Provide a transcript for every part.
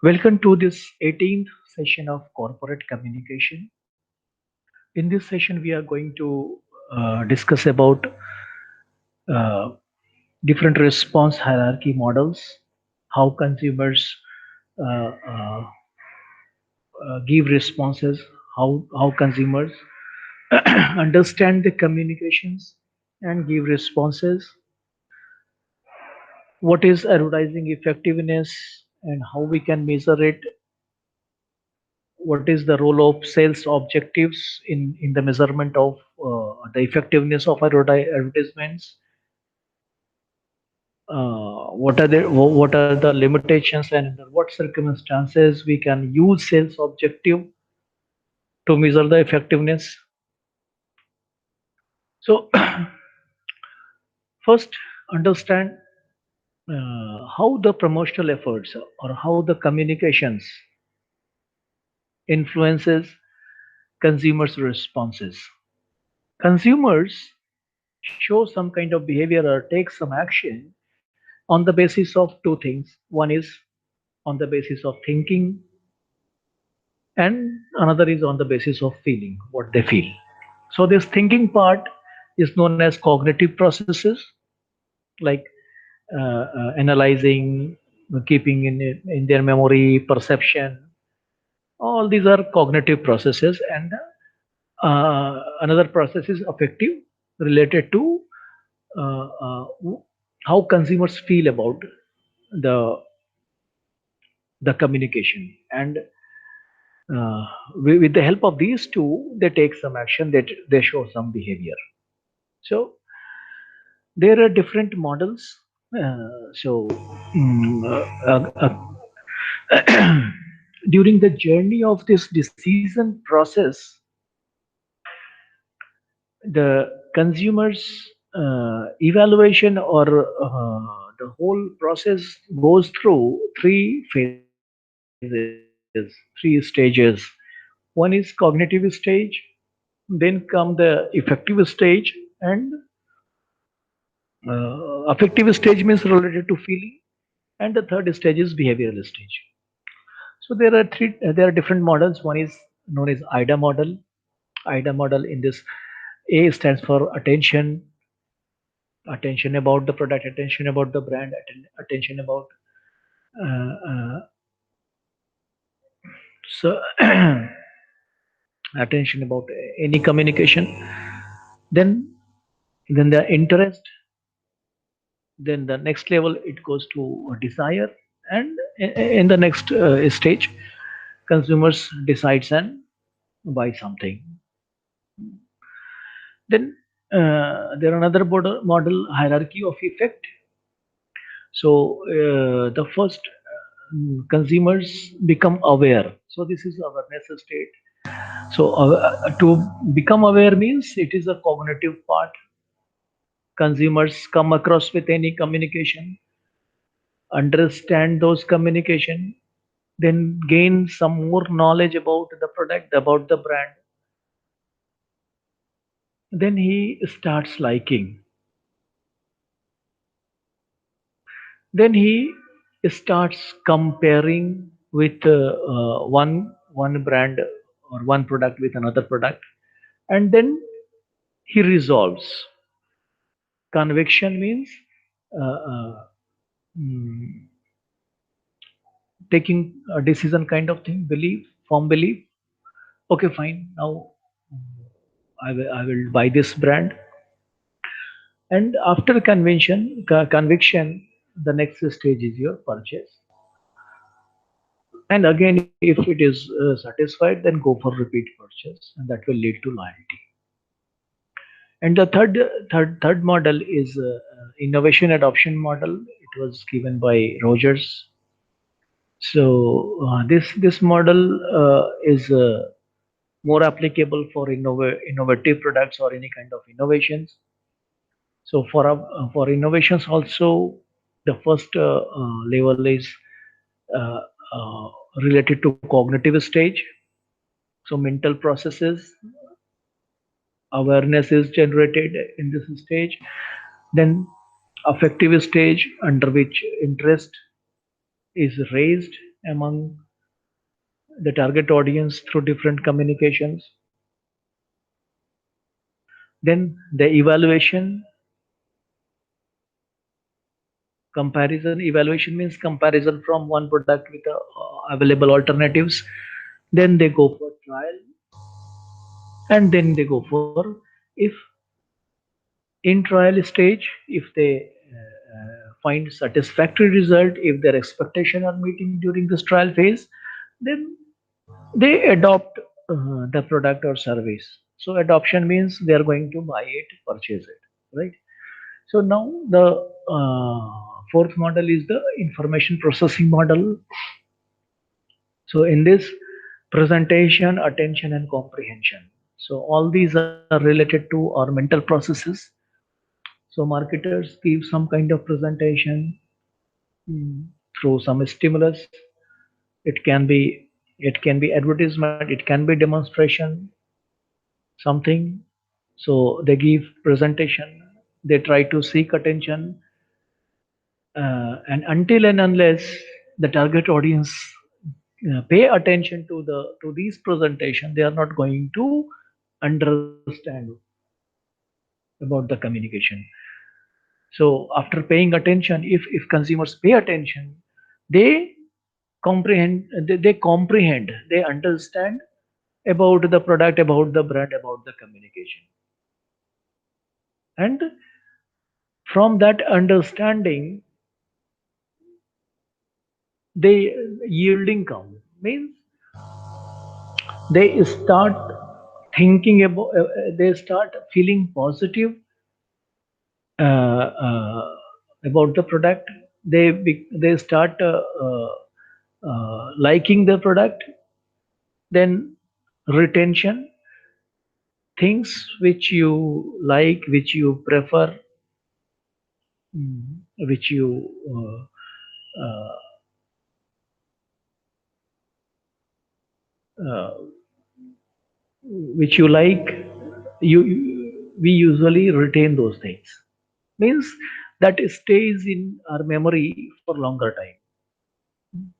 Welcome to this 18th session of corporate communication. In this session, we are going to discuss about uh, different response hierarchy models, how consumers uh, uh, give responses, how consumers understand the communications and give responses, what is advertising effectiveness and how we can measure it, what is the role of sales objectives in the measurement of the effectiveness of advertisements, what are the limitations and under what circumstances we can use sales objective to measure the effectiveness. So first understand how the promotional efforts or how the communications influences consumers responses. Consumers show some kind of behavior or take some action on the basis of two things. One is on the basis of thinking, and another is on the basis of feeling, what they feel. So, this thinking part is known as cognitive processes like analyzing, keeping in their memory, perception. All these are cognitive processes, and another process is affective, related to uh, uh, how consumers feel about the the communication, and with the help of these two they take some action, that they show some behavior. So there are different models. So mm, during the journey of this decision process, the consumers evaluation or the whole process goes through three phases, three stages. One is cognitive stage, then come the effective stage, and affective stage means related to feeling, and the third stage is behavioral stage. So there are different models. One is known as ida model. Ida model, in this, A stands for attention, attention about the product, attention about the brand, attention about uh, uh, so attention about any communication. Then the interest. Then the next level it goes to desire, and in the next stage, consumers decides and buy something. Then there are another model hierarchy of effect. So the first, consumers become aware. So this is awareness state. So to become aware means it is a cognitive part. Consumers come across with any communication, understand those communication, then gain some more knowledge about the product, about the brand. Then he starts liking. Then he starts comparing with one brand or one product with another product, and then he resolves. Conviction means uh, uh, mm, taking a decision kind of thing, belief, firm belief. Okay, fine. Now I will buy this brand. And after conviction, the next stage is your purchase. And again, if it is satisfied, then go for repeat purchase, and that will lead to loyalty. And the third model is innovation adoption model. It was given by Rogers. So this model is more applicable for innovative products or any kind of innovations. So for innovations also, the first level is uh, uh, related to cognitive stage. So mental processes, awareness is generated in this stage. Then affective stage, under which interest is raised. among the target audience through different communications. Then the evaluation, comparison. Evaluation means comparison from one product with available alternatives. Then they go for trial, and then they go for, if in trial stage, if they find satisfactory result, if their expectation are meeting during this trial phase, then they adopt the product or service. So adoption means they are going to buy it, purchase it, right? So now the fourth model is the information processing model. So in this, presentation, attention, and comprehension. So all these are related to our mental processes. So marketers give some kind of presentation, mm, through some stimulus. It can be, advertisement, it can be demonstration, something. So they give presentation, they try to seek attention, and until and unless the target audience pay attention to these presentation, they are not going to understand about the communication. So after paying attention, if consumers pay attention, they comprehend, they understand about the product, about the brand, about the communication. And from that understanding, they yielding come means they start thinking about, they start feeling positive about the product. They start liking the product. Then retention, things which you like, which you prefer, which you uh, like, we usually retain those things, means that stays in our memory for longer time.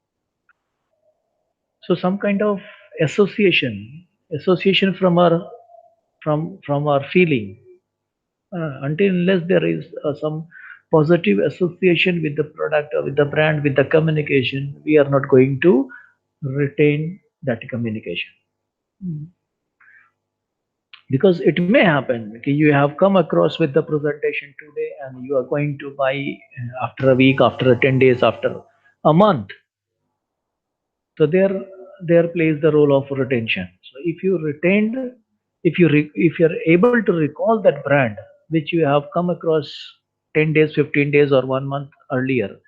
So some kind of association from our, from our feeling, until unless there is some positive association with the product or with the brand, with the communication, we are not going to retain that communication. Mm. Because it may happen, okay, you have come across with the presentation today and you are going to buy after a week, after 10 days, after a month. So there plays the role of retention. So if you retained, if you're able to recall that brand which you have come across 10 days, 15 days, or 1 month earlier.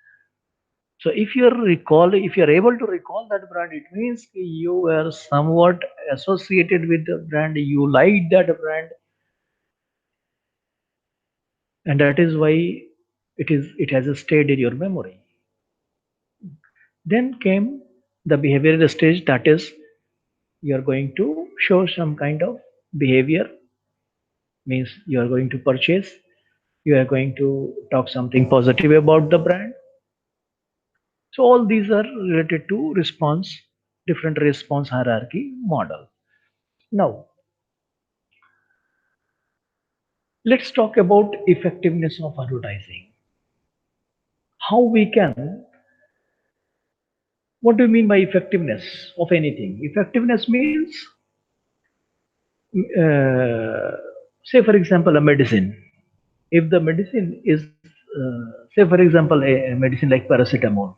So if you're able to recall that brand, it means you were somewhat associated with the brand, you liked that brand, and that is why it has stayed in your memory. Then came the behavioral stage, that is, you are going to show some kind of behavior, means you are going to purchase, you are going to talk something positive about the brand. So all these are related to response, different response hierarchy model. Now let's talk about effectiveness of advertising. How we can, what do you mean by effectiveness of anything? Effectiveness means, uh, say for example, a medicine. If the medicine is, say for example, a medicine like paracetamol.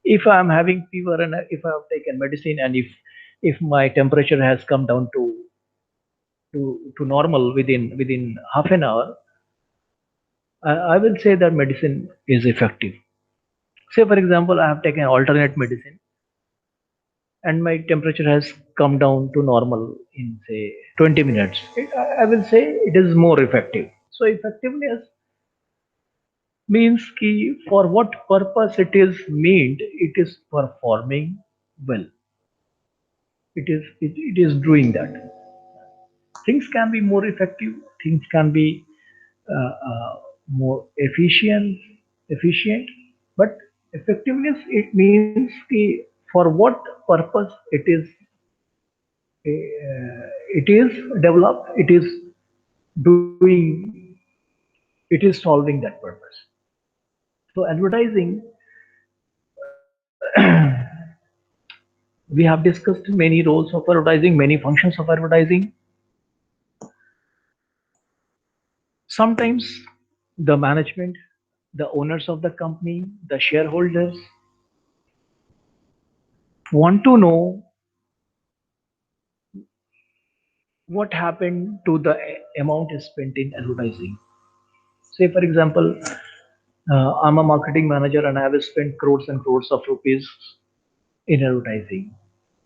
If I am having fever and if I have taken medicine, and if my temperature has come down to normal within half an hour, I will say that medicine is effective. Say for example, I have taken alternate medicine and my temperature has come down to normal in say 20 minutes. I will say it is more effective. So effectiveness means ki for what purpose it is meant, it is performing well. It is doing that. Things can be more effective. Things can be more efficient. But effectiveness, it means ki for what purpose it is developed, doing it is solving that purpose. So advertising, we have discussed many roles of advertising, many functions of advertising. Sometimes the management, the owners of the company, the shareholders want to know what happened to the amount spent in advertising. Say, for example, I'm a marketing manager and I have spent crores and crores of rupees in advertising.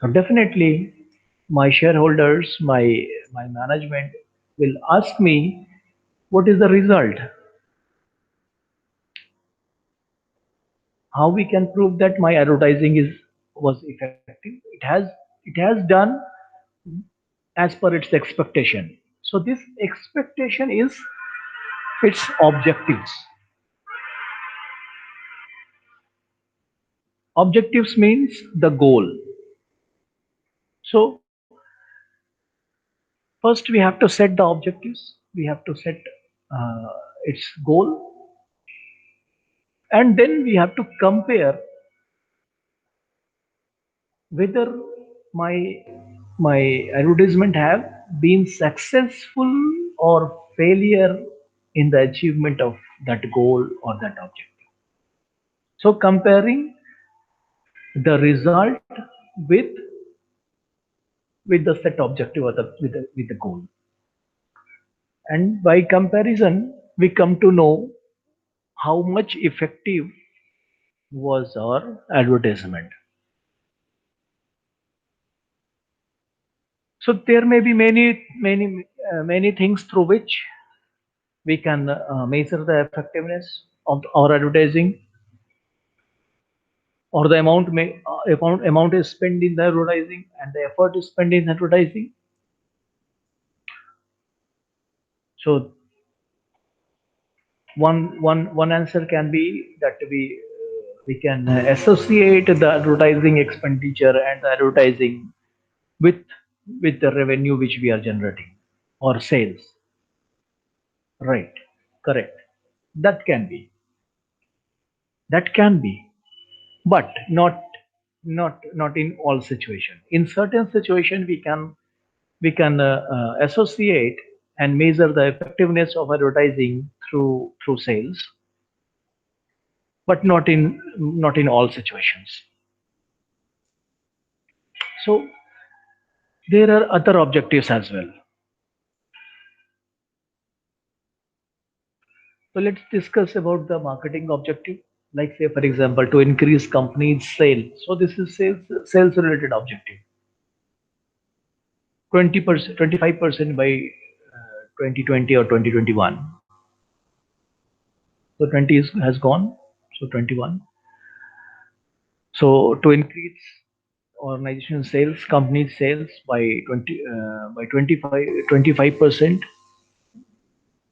So definitely, my shareholders, my management will ask me what is the result, how we can prove that my advertising is was effective. It has done as per its expectation. So this expectation is its objectives. Objectives means the goal. So first we have to set the objectives. We have to set its goal, and then we have to compare whether my my advertisement have been successful or failure in the achievement of that goal or that objective. So comparing the result with the set objective or with the goal, and by comparison we come to know how much effective was our advertisement. So there may be many things through which we can measure the effectiveness of our advertising, or the amount is spent in the advertising and the effort is spent in advertising. So one answer can be that we can associate the advertising expenditure and the advertising with the revenue which we are generating, or sales. Right, correct. That can be, that can be, but not in all situation. In certain situation we can associate and measure the effectiveness of advertising through sales, but not in all situations. So there are other objectives as well. So let's discuss about the marketing objective. Like, say for example, to increase company's sale. So this is sales related objective. 20%, 25% by 2020 or 2021. So 20 has gone. So 21. So to increase organization sales, company sales by 25%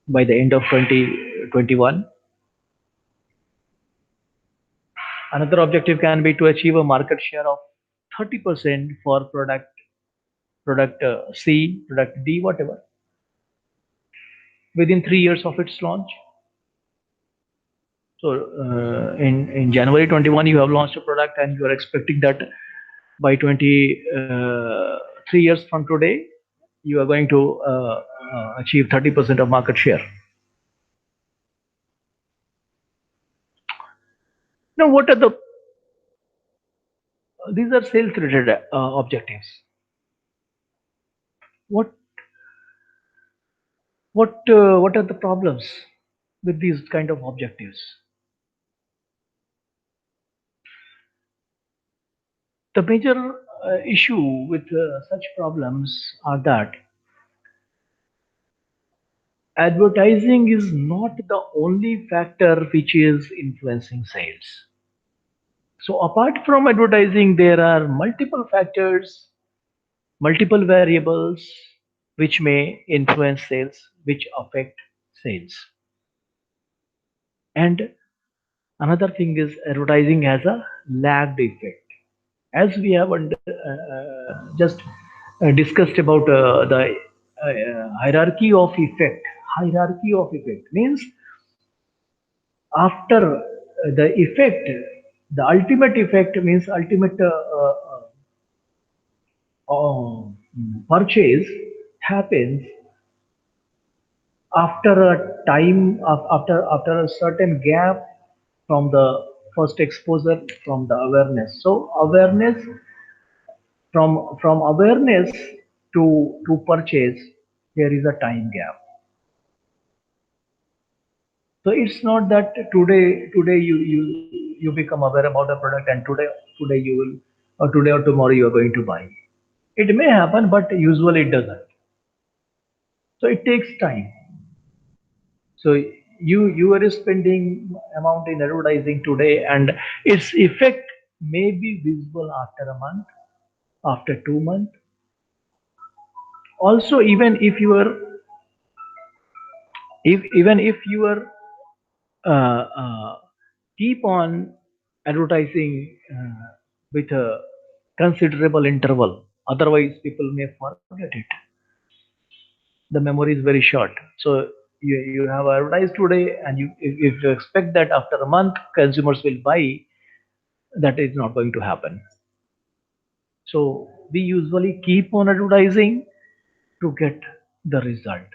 by the end of 2021. Another objective can be to achieve a market share of 30% for product C, product D, whatever, within 3 years of its launch. So in January 21, you have launched a product and you are expecting that by 3 years from today, you are going to achieve 30% of market share. Now, what are these are sales related objectives. What what are the problems with these kind of objectives? The major issue with such problems are that advertising is not the only factor which is influencing sales. So apart from advertising, there are multiple factors, multiple variables which may influence sales, which affect sales. And another thing is advertising has a lagged effect. As we have just discussed about the hierarchy of effect. Hierarchy of effect means after the effect, the ultimate effect means ultimate purchase happens after a time of after a certain gap from the first exposure, from the awareness. So awareness, from awareness to purchase, there is a time gap. So it's not that today you become aware about the product, and today you will, or today or tomorrow you are going to buy. It may happen, but usually it doesn't. So it takes time. So you are spending amount in advertising today, and its effect may be visible after a month, after 2 months. Also, even if you are keep on advertising with a considerable interval, otherwise people may forget it. The memory is very short. So you have advertised today, and if you expect that after a month consumers will buy, that is not going to happen. So we usually keep on advertising to get the result.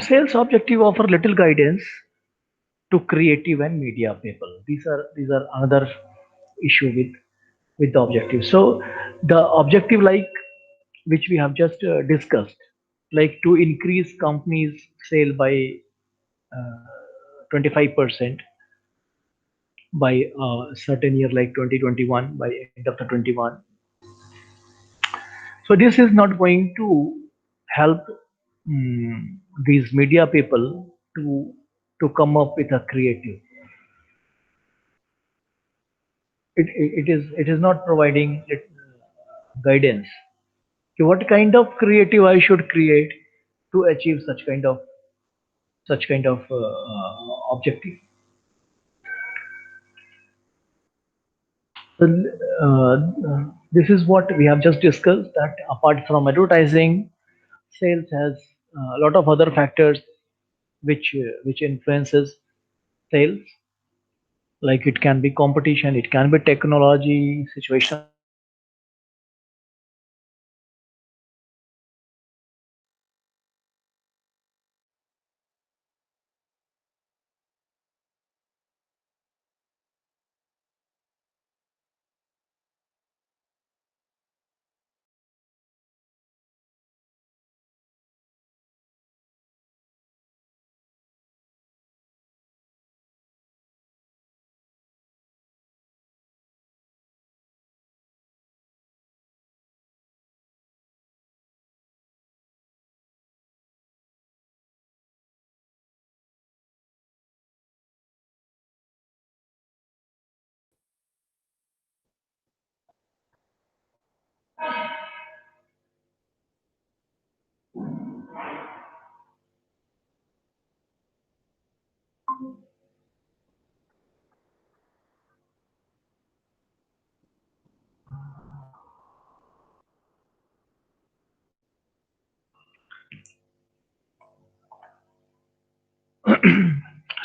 Sales objective offer little guidance to creative and media people. These are another issue with the objective. So the objective, like which we have just discussed, like to increase companies sale by 25% by a certain year, like 2021, by end of the 21. So this is not going to help these media people to come up with a creative. It is not providing it, guidance. Okay, what kind of creative I should create to achieve such kind of objective. So, this is what we have just discussed. That apart from advertising, sales has a lot of other factors which influences sales. Like it can be competition, it can be technology, situational awareness,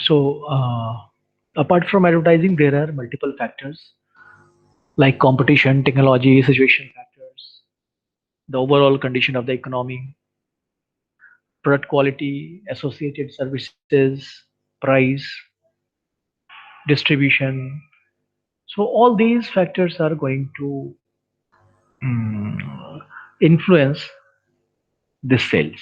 so apart from advertising, there are multiple factors like competition, technology, situation factors, the overall condition of the economy, product quality, associated services, price, distribution. So all these factors are going to mm, influence this sales.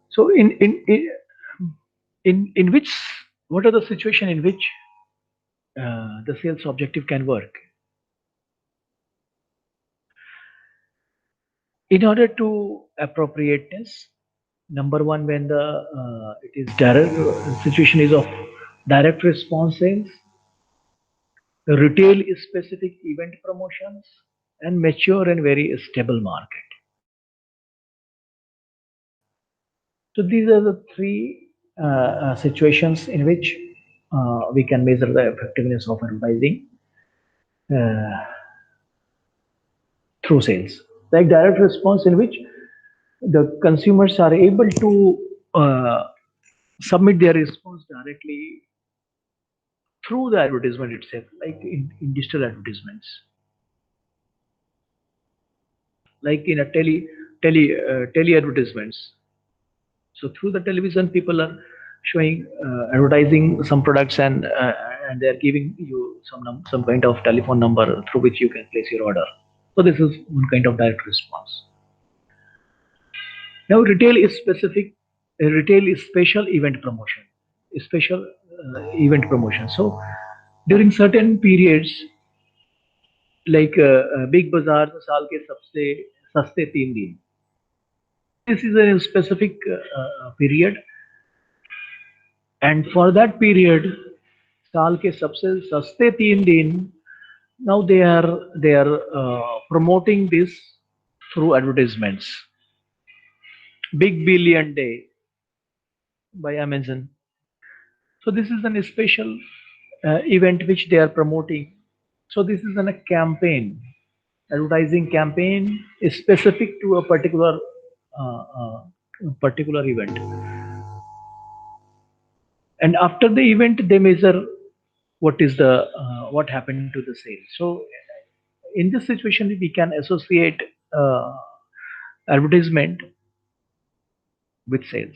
So in which, what are the situation in which the sales objective can work? In order to appropriateness, number one, when the it is direct situation is of direct response sales, retail is specific event promotions, and mature and very stable market. So these are the three situations in which we can measure the effectiveness of advertising uh, through sales. Like direct response, in which the consumers are able to submit their response directly through the advertisement itself, like in digital advertisements, like in a tele advertisements. So through the television, people are showing advertising some products, and they are giving you some kind of telephone number through which you can place your order. So this is one kind of direct response. Now retail is specific. Retail is special event promotion. Special event promotion. So during certain periods, like big bazaar साल के सबसे सस्ते 3 दिन. So this is a specific period, and for that period, साल के सबसे सस्ते 3 दिन. Now they are promoting this through advertisements. Big Billion Day by Amazon. So this is an special event which they are promoting. So this is a campaign, advertising campaign is specific to a particular event. And after the event, they measure what happened to the sales. So in this situation, we can associate uh, advertisement with sales.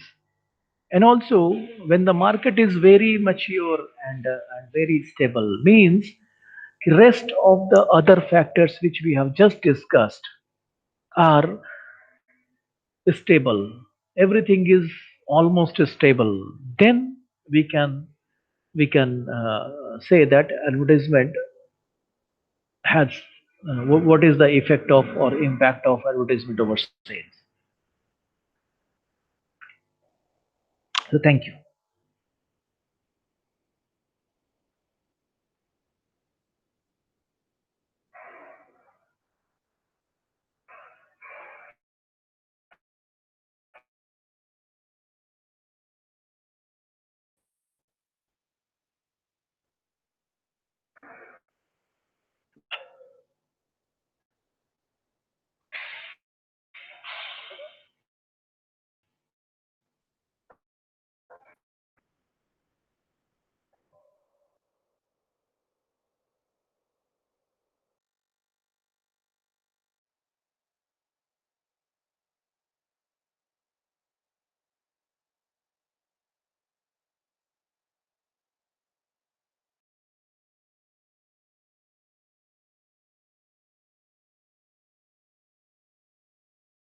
And also, when the market is very mature and very stable, means rest of the other factors which we have just discussed are stable. Everything is almost stable. Then we can say that advertisement has what is the effect of or impact of advertisement over sales. So thank you.